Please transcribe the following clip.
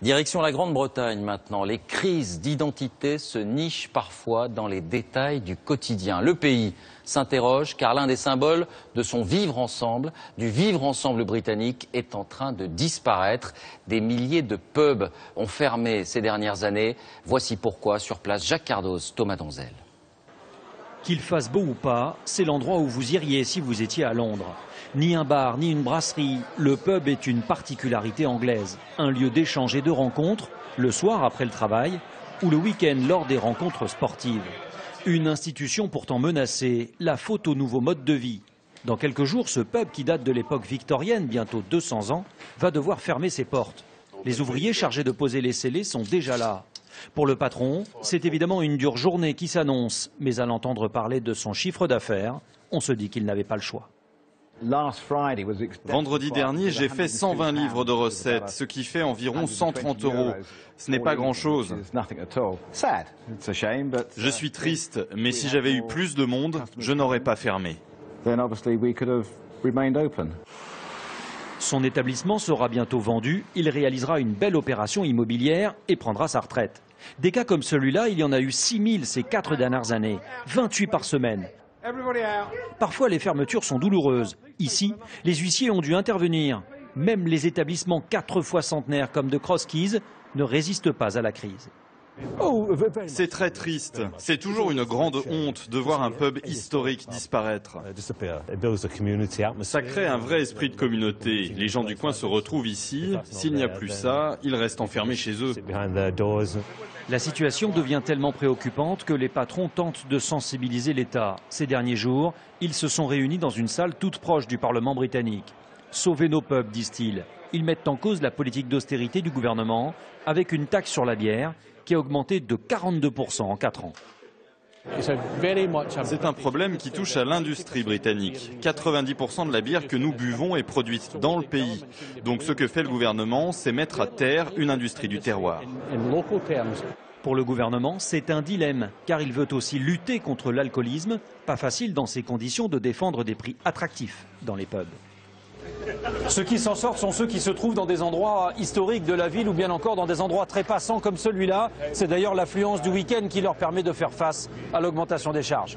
Direction la Grande-Bretagne maintenant. Les crises d'identité se nichent parfois dans les détails du quotidien. Le pays s'interroge car l'un des symboles de son vivre ensemble, du vivre ensemble britannique, est en train de disparaître. Des milliers de pubs ont fermé ces dernières années. Voici pourquoi, sur place, Jacques Cardoz, Thomas Donzel. Qu'il fasse beau ou pas, c'est l'endroit où vous iriez si vous étiez à Londres. Ni un bar, ni une brasserie, le pub est une particularité anglaise. Un lieu d'échange et de rencontres, le soir après le travail, ou le week-end lors des rencontres sportives. Une institution pourtant menacée, la faute au nouveau mode de vie. Dans quelques jours, ce pub qui date de l'époque victorienne, bientôt 200 ans, va devoir fermer ses portes. Les ouvriers chargés de poser les scellés sont déjà là. Pour le patron, c'est évidemment une dure journée qui s'annonce, mais à l'entendre parler de son chiffre d'affaires, on se dit qu'il n'avait pas le choix. Vendredi dernier, j'ai fait 120 livres de recettes, ce qui fait environ 130 €. Ce n'est pas grand-chose. Je suis triste, mais si j'avais eu plus de monde, je n'aurais pas fermé. Son établissement sera bientôt vendu, il réalisera une belle opération immobilière et prendra sa retraite. Des cas comme celui-là, il y en a eu 6000 ces 4 dernières années, 28 par semaine. Parfois, les fermetures sont douloureuses. Ici, les huissiers ont dû intervenir. Même les établissements 4 fois centenaires comme de Crosskeys ne résistent pas à la crise. C'est très triste. C'est toujours une grande honte de voir un pub historique disparaître. Ça crée un vrai esprit de communauté. Les gens du coin se retrouvent ici. S'il n'y a plus ça, ils restent enfermés chez eux. La situation devient tellement préoccupante que les patrons tentent de sensibiliser l'État. Ces derniers jours, ils se sont réunis dans une salle toute proche du Parlement britannique. Sauvez nos pubs, disent-ils. Ils mettent en cause la politique d'austérité du gouvernement avec une taxe sur la bière qui a augmenté de 42% en 4 ans. C'est un problème qui touche à l'industrie britannique. 90% de la bière que nous buvons est produite dans le pays. Donc ce que fait le gouvernement, c'est mettre à terre une industrie du terroir. Pour le gouvernement, c'est un dilemme, car il veut aussi lutter contre l'alcoolisme. Pas facile dans ces conditions de défendre des prix attractifs dans les pubs. Ceux qui s'en sortent sont ceux qui se trouvent dans des endroits historiques de la ville ou bien encore dans des endroits très passants comme celui-là. C'est d'ailleurs l'affluence du week-end qui leur permet de faire face à l'augmentation des charges.